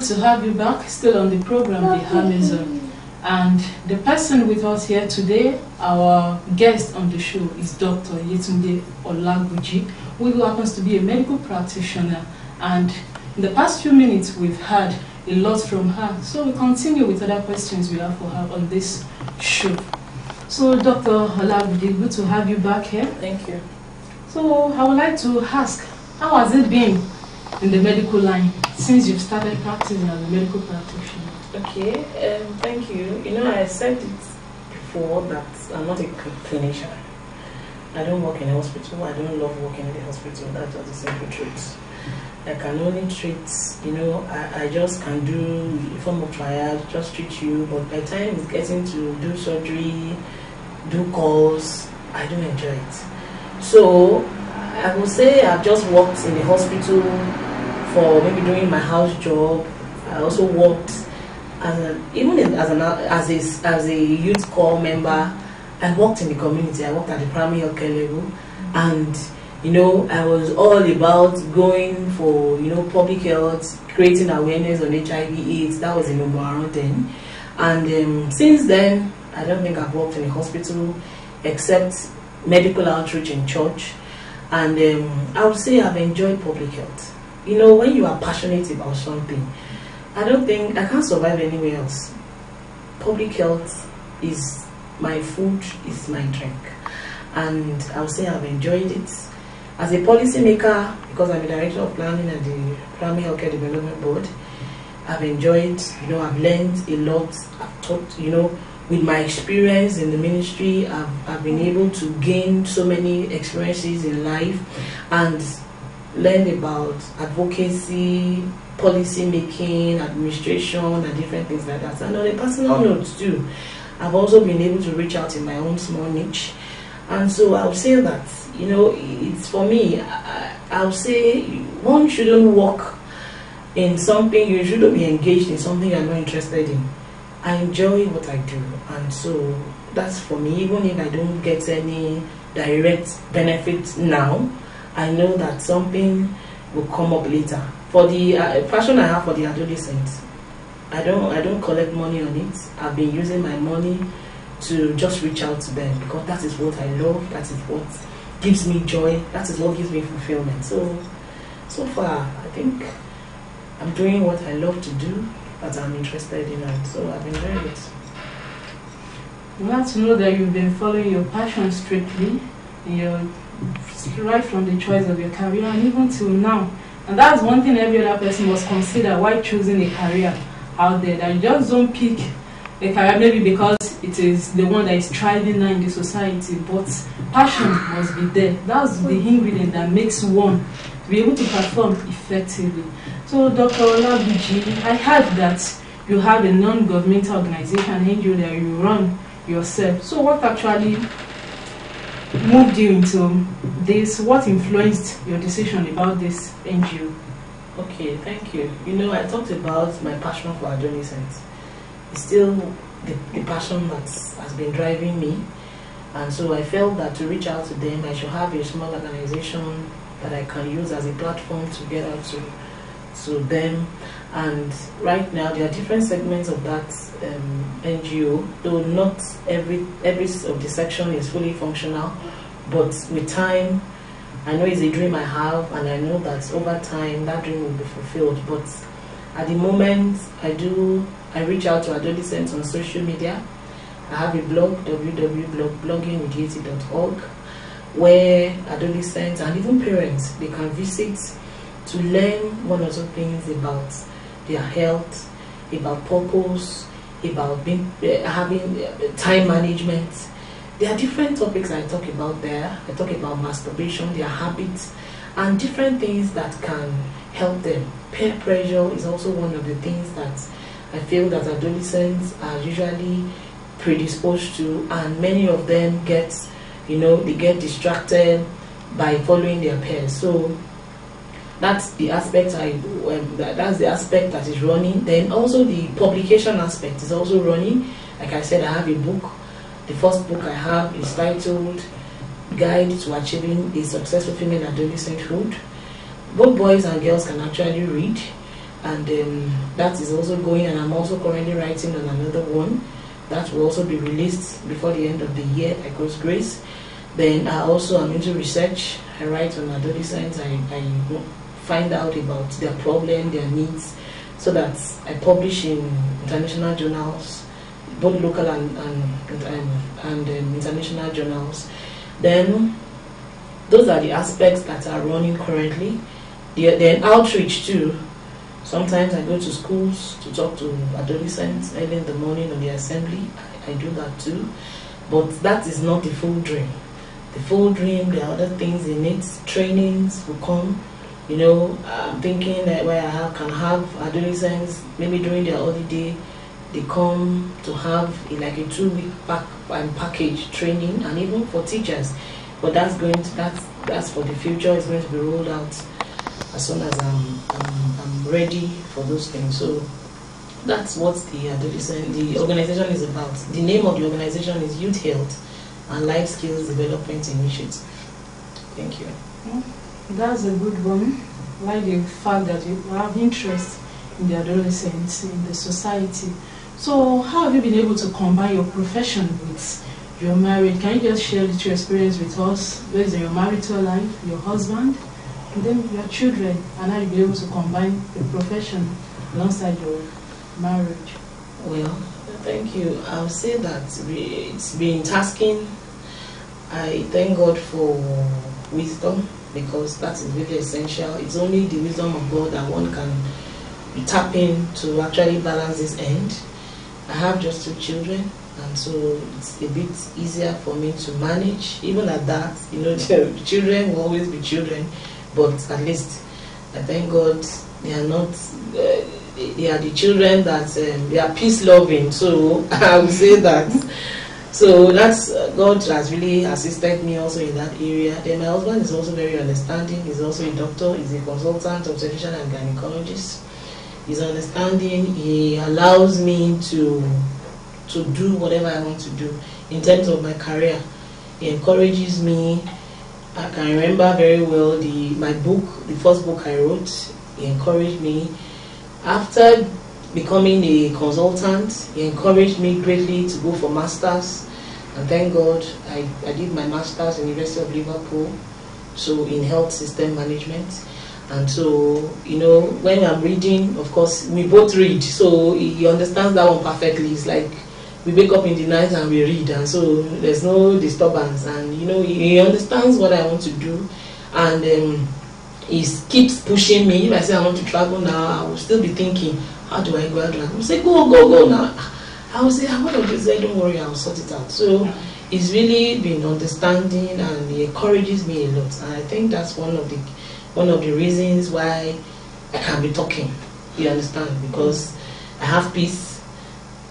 good to have you back, still on the program, The Harmony. And the person with us here today, our guest on the show, is Dr. Yetunde Olagbuji, who happens to be a medical practitioner. And in the past few minutes, we've heard a lot from her. So we continue with other questions we have for her on this show. So Dr. Olagbuji, good to have you back here. Thank you. So I would like to ask, how has it been in the medical line since you've started practicing as a medical practitioner? Okay, thank you. You know, I said it before that I'm not a clinician. I don't work in a hospital. I don't love working in the hospital. That's just the simple truth. I can only treat, you know, I just can do a form of triage, just treat you, but by the time it's getting to do surgery, do calls, I don't enjoy it. So I would say I've just worked in the hospital for maybe doing my house job. I also worked as a youth corps member. I worked in the community. I worked at the primary healthcare level, and you know, I was all about going for, you know, public health, creating awareness on HIV/AIDS. That was the number one thing. And since then, I don't think I've worked in a hospital except medical outreach in church. And I would say I've enjoyed public health. You know, when you are passionate about something, I can't survive anywhere else. Public health is my food, is my drink. And I would say I've enjoyed it. As a policymaker, because I'm a director of planning at the Primary Healthcare Development Board, I've enjoyed, you know, I've learned a lot. I've taught, you know, with my experience in the ministry, I've been able to gain so many experiences in life and learn about advocacy, policy making, administration, and different things like that. And on a personal note too, I've also been able to reach out in my own small niche. And so I would say that, you know, it's for me, I would say one shouldn't work in something, you shouldn't be engaged in something you're not interested in. I enjoy what I do, and so that's for me. Even if I don't get any direct benefit now, I know that something will come up later. For the passion I have for the adolescents, I don't collect money on it. I've been using my money to just reach out to them because that is what I love. That is what gives me joy. That is what gives me fulfillment. So far, I think I'm doing what I love to do, that I'm interested in, and so I've enjoyed it. I'm glad to know that you've been following your passion strictly, right from the choice of your career and even till now. And that's one thing every other person must consider while choosing a career out there, that you just don't pick a career maybe because it is the one that is thriving now in the society, but passion must be there. That's the ingredient that makes one to be able to perform effectively. So Dr. Olagbuji, I heard that you have a non-governmental organization, NGO, that you run yourself. So what actually moved you into this? What influenced your decision about this NGO? Okay, thank you. You know, I talked about my passion for adolescents. It's still the passion that has been driving me, and so I felt that to reach out to them, I should have a small organization that I can use as a platform to get out to them. And right now there are different segments of that NGO, though not every of the section is fully functional, but with time, I know it's a dream I have, and I know that over time that dream will be fulfilled. But at the moment, I reach out to adolescents on social media. I have a blog, www.bloggingwithyeti.org, where adolescents and even parents, they can visit to learn one or two things about their health, about purpose, about having time management. There are different topics I talk about there. I talk about masturbation, their habits, and different things that can help them. Peer pressure is also one of the things that I feel that adolescents are usually predisposed to, and many of them get, you know, they get distracted by following their peers. So that's the aspect that's the aspect that is running. Then also the publication aspect is also running. Like I said, I have a book. The first book I have is titled Guide to Achieving a Successful Female Adolescenthood. Both boys and girls can actually read, and that is also going, and I'm also currently writing on another one that will also be released before the end of the year by God's grace. Then I also am into research. I write on adolescents. I find out about their problem, their needs, so that I publish in international journals, both local and international journals. Then those are the aspects that are running currently. Then outreach too. Sometimes I go to schools to talk to adolescents early in the morning on the assembly. I do that too. But that is not the full dream. The full dream, there are other things in it. Trainings will come. You know, I'm thinking that where I can have adolescents, maybe during their holiday, they come to have like a 2-week package training, and even for teachers. But that's for the future. It's going to be rolled out as soon as I'm ready for those things. So that's what the organization is about. The name of the organization is Youth Health and Life Skills Development Initiative. Thank you. That's a good one. Like the fact that you have interest in the adolescents, in the society. So how have you been able to combine your profession with your marriage? Can you just share your experience with us based on your marital life, your husband, and then your children, and how you've been able to combine the profession alongside your marriage? Well, thank you. I'll say that it's been tasking. I thank God for wisdom, because that is really essential. It's only the wisdom of God that one can tap in to actually balance this end. I have just 2 children, and so it's a bit easier for me to manage. Even at that, you know, children will always be children, but at least I thank God they are not. They are the children that they are peace loving. So I would say that. So that's God has really assisted me also in that area. Then my husband is also very understanding. He's also a doctor. He's a consultant, obstetrician and gynecologist. He's understanding. He allows me to do whatever I want to do in terms of my career. He encourages me. I can remember very well the first book I wrote. He encouraged me. After becoming a consultant, he encouraged me greatly to go for masters, and thank God I did my masters in the University of Liverpool, so in health system management. And so, you know, when I'm reading, of course we both read, so he understands that one perfectly. It's like we wake up in the night and we read, and so there's no disturbance, and you know, he understands what I want to do, and he keeps pushing me. If I say I want to travel now, I will still be thinking, how do I go? He will say, go now. I will say, what of this? Don't worry, I will sort it out. So he's really been understanding, and he encourages me a lot. And I think that's one of the reasons why I can be talking. You understand? Because I have peace.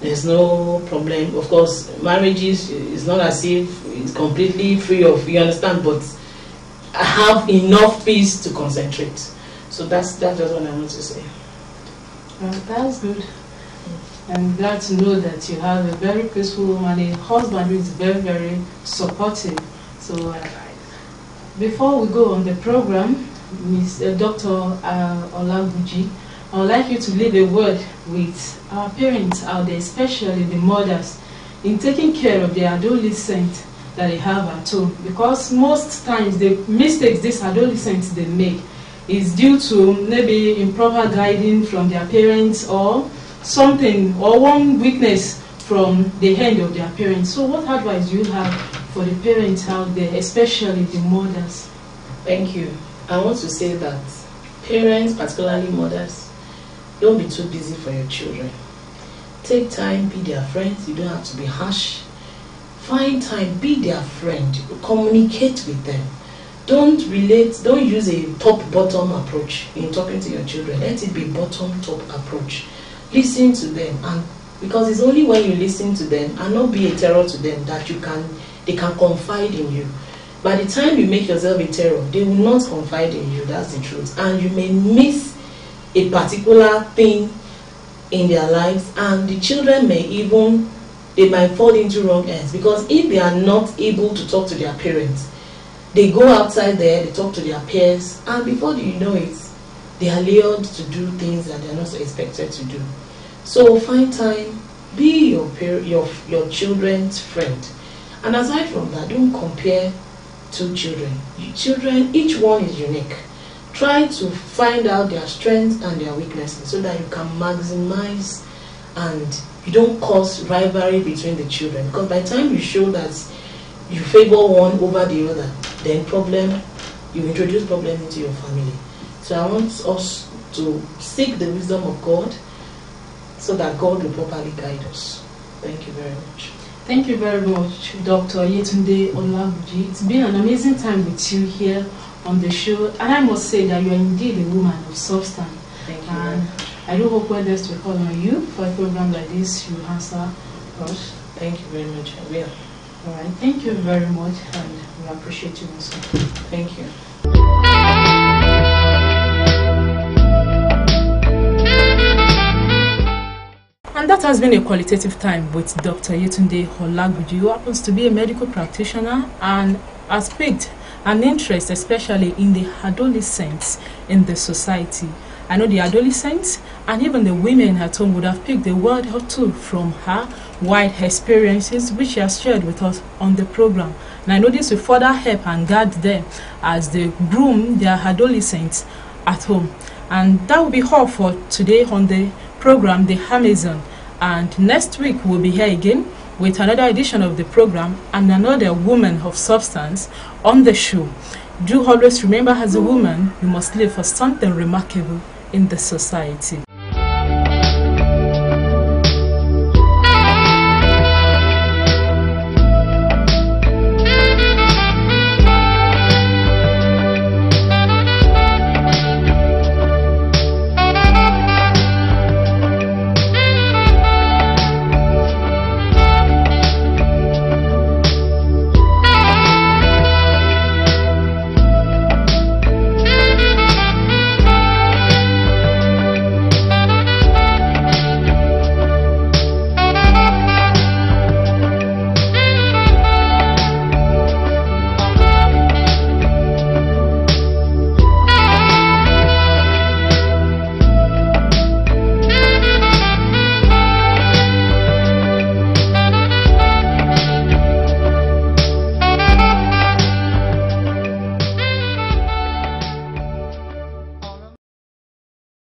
There's no problem. Of course, marriage is not as if it's completely free of, you understand, but I have enough peace to concentrate. So that's just what I want to say. Well, that's good. I'm glad to know that you have a very peaceful and a husband who is very, very supportive. So before we go on the program, Dr. Olagbuji, I would like you to leave a word with our parents out there, especially the mothers, in taking care of the adolescent that they have at home. Because most times the mistakes these adolescents they make is due to maybe improper guiding from their parents, or something, or one weakness from the hand of their parents. So what advice do you have for the parents out there, especially the mothers? Thank you. I want to say that parents, particularly mothers, don't be too busy for your children. Take time, be their friends. You don't have to be harsh. Find time, be their friend. Communicate with them. Don't use a top-bottom approach in talking to your children. Let it be bottom-top approach. Listen to them, and because it's only when you listen to them and not be a terror to them that they can confide in you. By the time you make yourself a terror, they will not confide in you. That's the truth. And you may miss a particular thing in their lives, and the children they might fall into wrong hands, because if they are not able to talk to their parents, they go outside there, they talk to their peers, and before you know it, they are lured to do things that they are not expected to do. So find time, be your children's friend. And aside from that, don't compare two children. Children, each one is unique. Try to find out their strengths and their weaknesses so that you can maximize and you don't cause rivalry between the children. Because by the time you show that you favor one over the other, then you introduce problem into your family. So I want us to seek the wisdom of God so that God will properly guide us. Thank you very much. Thank you very much, Dr. Yetunde Olagbuji. It's been an amazing time with you here on the show, and I must say that you are indeed a woman of substance. Thank you. And I do hope when there's to call on you for a program like this, you answer us. Thank you very much. I will. All right. Thank you very much, and we appreciate you also. Thank you. And that has been a qualitative time with Dr. Yetunde Olagbuji, who happens to be a medical practitioner and has picked an interest especially in the adolescents in the society. I know the adolescents and even the women at home would have picked a word or two from her wide experiences which she has shared with us on the program. And I know this will further help and guide them as they groom their adolescents at home. And that will be all for today on the program, The Amazon. And next week we'll be here again with another edition of the program and another woman of substance on the show. Do always remember, as a woman, you must live for something remarkable in the society.